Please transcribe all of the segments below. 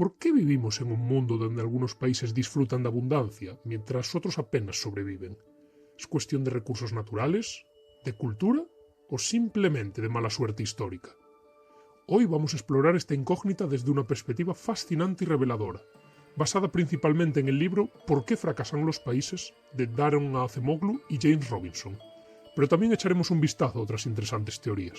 ¿Por qué vivimos en un mundo donde algunos países disfrutan de abundancia, mientras otros apenas sobreviven? ¿Es cuestión de recursos naturales, de cultura o simplemente de mala suerte histórica? Hoy vamos a explorar esta incógnita desde una perspectiva fascinante y reveladora, basada principalmente en el libro ¿Por qué fracasan los países?, de Daron Acemoglu y James Robinson. Pero también echaremos un vistazo a otras interesantes teorías.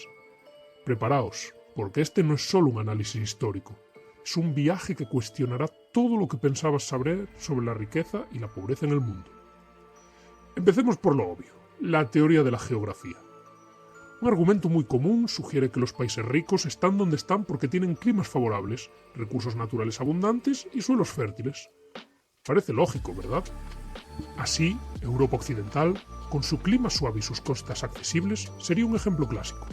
Preparaos, porque este no es solo un análisis histórico, es un viaje que cuestionará todo lo que pensabas saber sobre la riqueza y la pobreza en el mundo. Empecemos por lo obvio, la teoría de la geografía. Un argumento muy común sugiere que los países ricos están donde están porque tienen climas favorables, recursos naturales abundantes y suelos fértiles. Parece lógico, ¿verdad? Así, Europa Occidental, con su clima suave y sus costas accesibles, sería un ejemplo clásico.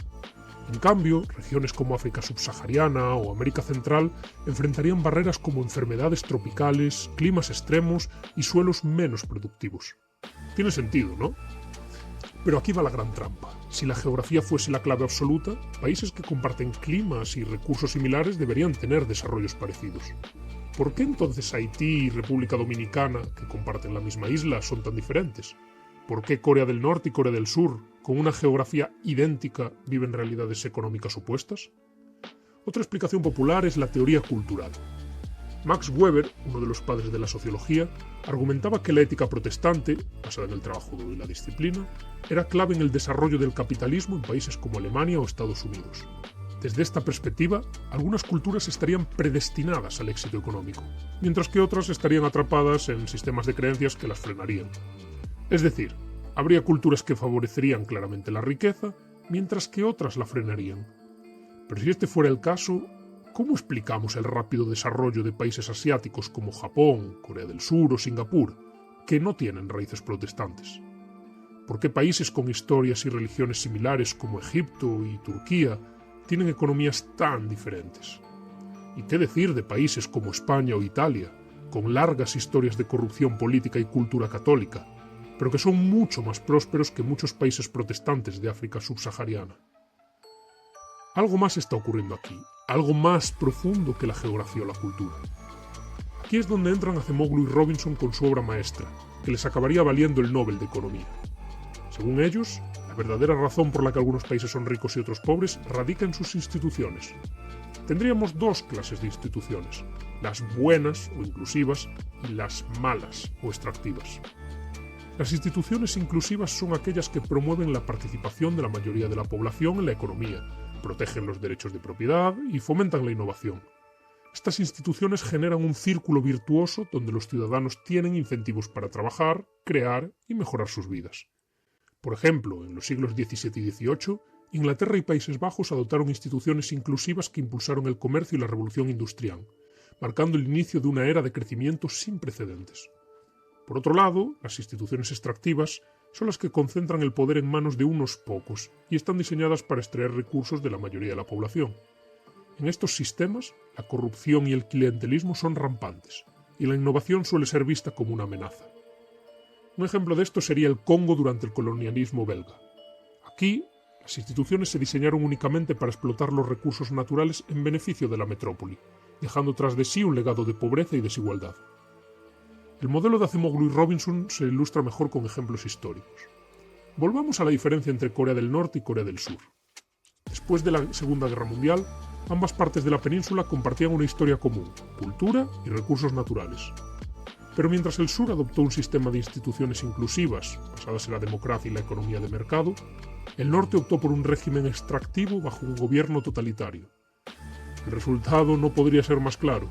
En cambio, regiones como África subsahariana o América Central enfrentarían barreras como enfermedades tropicales, climas extremos y suelos menos productivos. Tiene sentido, ¿no? Pero aquí va la gran trampa. Si la geografía fuese la clave absoluta, países que comparten climas y recursos similares deberían tener desarrollos parecidos. ¿Por qué entonces Haití y República Dominicana, que comparten la misma isla, son tan diferentes? ¿Por qué Corea del Norte y Corea del Sur, con una geografía idéntica, viven realidades económicas opuestas? Otra explicación popular es la teoría cultural. Max Weber, uno de los padres de la sociología, argumentaba que la ética protestante, basada en el trabajo duro y la disciplina, era clave en el desarrollo del capitalismo en países como Alemania o Estados Unidos. Desde esta perspectiva, algunas culturas estarían predestinadas al éxito económico, mientras que otras estarían atrapadas en sistemas de creencias que las frenarían. Es decir, habría culturas que favorecerían claramente la riqueza, mientras que otras la frenarían. Pero si este fuera el caso, ¿cómo explicamos el rápido desarrollo de países asiáticos como Japón, Corea del Sur o Singapur, que no tienen raíces protestantes? ¿Por qué países con historias y religiones similares como Egipto y Turquía tienen economías tan diferentes? ¿Y qué decir de países como España o Italia, con largas historias de corrupción política y cultura católica, pero que son mucho más prósperos que muchos países protestantes de África subsahariana? Algo más está ocurriendo aquí, algo más profundo que la geografía o la cultura. Aquí es donde entran Acemoglu y Robinson con su obra maestra, que les acabaría valiendo el Nobel de Economía. Según ellos, la verdadera razón por la que algunos países son ricos y otros pobres radica en sus instituciones. Tendríamos dos clases de instituciones, las buenas o inclusivas y las malas o extractivas. Las instituciones inclusivas son aquellas que promueven la participación de la mayoría de la población en la economía, protegen los derechos de propiedad y fomentan la innovación. Estas instituciones generan un círculo virtuoso donde los ciudadanos tienen incentivos para trabajar, crear y mejorar sus vidas. Por ejemplo, en los siglos XVII y XVIII, Inglaterra y Países Bajos adoptaron instituciones inclusivas que impulsaron el comercio y la revolución industrial, marcando el inicio de una era de crecimiento sin precedentes. Por otro lado, las instituciones extractivas son las que concentran el poder en manos de unos pocos y están diseñadas para extraer recursos de la mayoría de la población. En estos sistemas, la corrupción y el clientelismo son rampantes, y la innovación suele ser vista como una amenaza. Un ejemplo de esto sería el Congo durante el colonialismo belga. Aquí, las instituciones se diseñaron únicamente para explotar los recursos naturales en beneficio de la metrópoli, dejando tras de sí un legado de pobreza y desigualdad. El modelo de Acemoglu y Robinson se ilustra mejor con ejemplos históricos. Volvamos a la diferencia entre Corea del Norte y Corea del Sur. Después de la Segunda Guerra Mundial, ambas partes de la península compartían una historia común, cultura y recursos naturales. Pero mientras el sur adoptó un sistema de instituciones inclusivas, basadas en la democracia y la economía de mercado, el norte optó por un régimen extractivo bajo un gobierno totalitario. El resultado no podría ser más claro.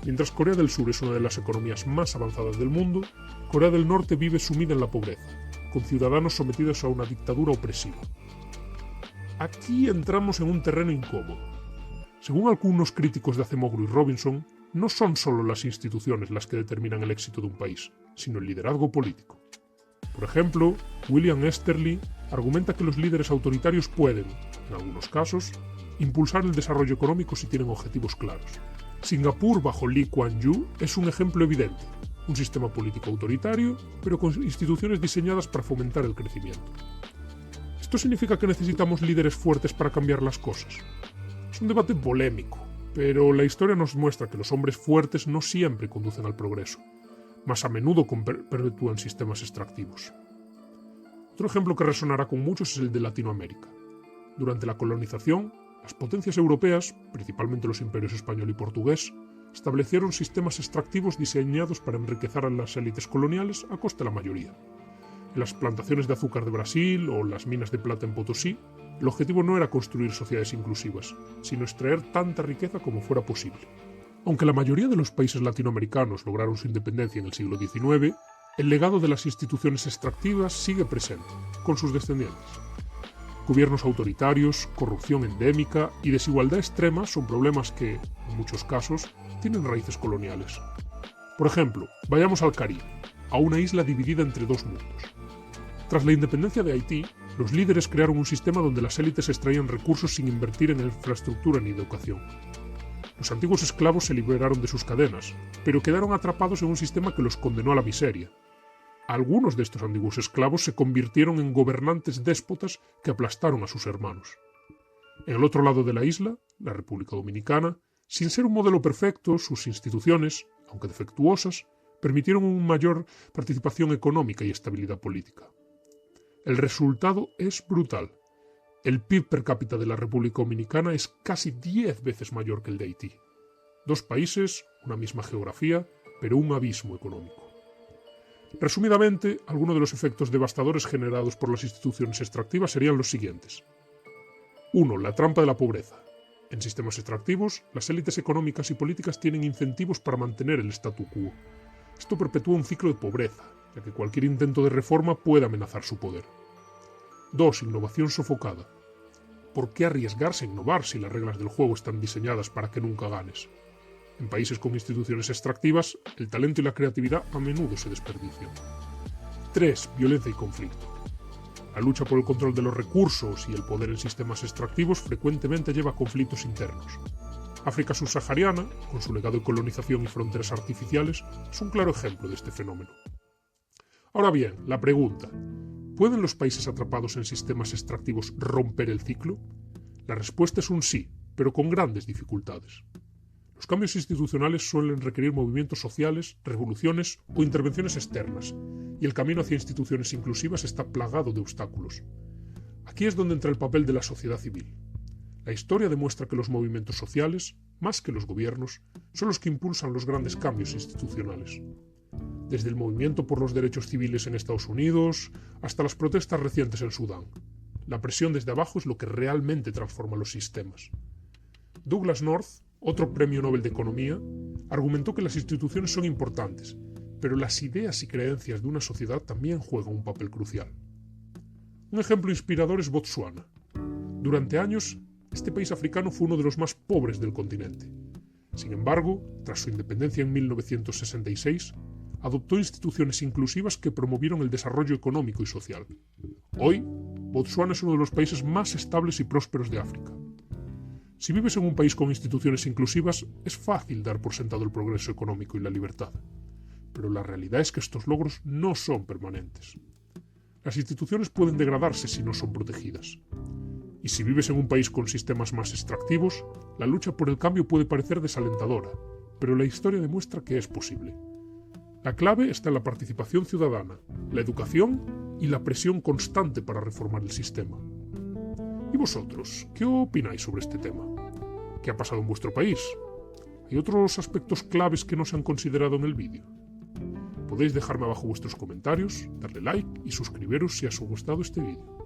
Mientras Corea del Sur es una de las economías más avanzadas del mundo, Corea del Norte vive sumida en la pobreza, con ciudadanos sometidos a una dictadura opresiva. Aquí entramos en un terreno incómodo. Según algunos críticos de Acemoglu y Robinson, no son solo las instituciones las que determinan el éxito de un país, sino el liderazgo político. Por ejemplo, William Easterly argumenta que los líderes autoritarios pueden, en algunos casos, impulsar el desarrollo económico si tienen objetivos claros. Singapur, bajo Lee Kuan Yew, es un ejemplo evidente, un sistema político autoritario, pero con instituciones diseñadas para fomentar el crecimiento. ¿Esto significa que necesitamos líderes fuertes para cambiar las cosas? Es un debate polémico, Pero la historia nos muestra que los hombres fuertes no siempre conducen al progreso, más a menudo perpetúan sistemas extractivos. Otro ejemplo que resonará con muchos es el de Latinoamérica. Durante la colonización, las potencias europeas, principalmente los imperios español y portugués, establecieron sistemas extractivos diseñados para enriquecer a las élites coloniales a costa de la mayoría. En las plantaciones de azúcar de Brasil o las minas de plata en Potosí, el objetivo no era construir sociedades inclusivas, sino extraer tanta riqueza como fuera posible. Aunque la mayoría de los países latinoamericanos lograron su independencia en el siglo XIX, el legado de las instituciones extractivas sigue presente, con sus descendientes. Gobiernos autoritarios, corrupción endémica y desigualdad extrema son problemas que, en muchos casos, tienen raíces coloniales. Por ejemplo, vayamos al Caribe, a una isla dividida entre dos mundos. Tras la independencia de Haití, los líderes crearon un sistema donde las élites extraían recursos sin invertir en infraestructura ni educación. Los antiguos esclavos se liberaron de sus cadenas, pero quedaron atrapados en un sistema que los condenó a la miseria. Algunos de estos antiguos esclavos se convirtieron en gobernantes déspotas que aplastaron a sus hermanos. En el otro lado de la isla, la República Dominicana, sin ser un modelo perfecto, sus instituciones, aunque defectuosas, permitieron una mayor participación económica y estabilidad política. El resultado es brutal. El PIB per cápita de la República Dominicana es casi 10 veces mayor que el de Haití. Dos países, una misma geografía, pero un abismo económico. Resumidamente, algunos de los efectos devastadores generados por las instituciones extractivas serían los siguientes. 1. La trampa de la pobreza. En sistemas extractivos, las élites económicas y políticas tienen incentivos para mantener el statu quo. Esto perpetúa un ciclo de pobreza, ya que cualquier intento de reforma puede amenazar su poder. 2. Innovación sofocada. ¿Por qué arriesgarse a innovar si las reglas del juego están diseñadas para que nunca ganes? En países con instituciones extractivas, el talento y la creatividad a menudo se desperdician. 3. Violencia y conflicto. La lucha por el control de los recursos y el poder en sistemas extractivos frecuentemente lleva a conflictos internos. África subsahariana, con su legado de colonización y fronteras artificiales, es un claro ejemplo de este fenómeno. Ahora bien, la pregunta: ¿pueden los países atrapados en sistemas extractivos romper el ciclo? La respuesta es un sí, pero con grandes dificultades. Los cambios institucionales suelen requerir movimientos sociales, revoluciones o intervenciones externas, y el camino hacia instituciones inclusivas está plagado de obstáculos. Aquí es donde entra el papel de la sociedad civil. La historia demuestra que los movimientos sociales, más que los gobiernos, son los que impulsan los grandes cambios institucionales. Desde el movimiento por los derechos civiles en Estados Unidos hasta las protestas recientes en Sudán. La presión desde abajo es lo que realmente transforma los sistemas. Douglass North, otro premio Nobel de Economía, argumentó que las instituciones son importantes, pero las ideas y creencias de una sociedad también juegan un papel crucial. Un ejemplo inspirador es Botsuana. Durante años, este país africano fue uno de los más pobres del continente. Sin embargo, tras su independencia en 1966, adoptó instituciones inclusivas que promovieron el desarrollo económico y social. Hoy, Botsuana es uno de los países más estables y prósperos de África. Si vives en un país con instituciones inclusivas, es fácil dar por sentado el progreso económico y la libertad. Pero la realidad es que estos logros no son permanentes. Las instituciones pueden degradarse si no son protegidas. Y si vives en un país con sistemas más extractivos, la lucha por el cambio puede parecer desalentadora, pero la historia demuestra que es posible. La clave está en la participación ciudadana, la educación y la presión constante para reformar el sistema. ¿Y vosotros, qué opináis sobre este tema? ¿Qué ha pasado en vuestro país? ¿Hay otros aspectos claves que no se han considerado en el vídeo? Podéis dejarme abajo vuestros comentarios, darle like y suscribiros si os ha gustado este vídeo.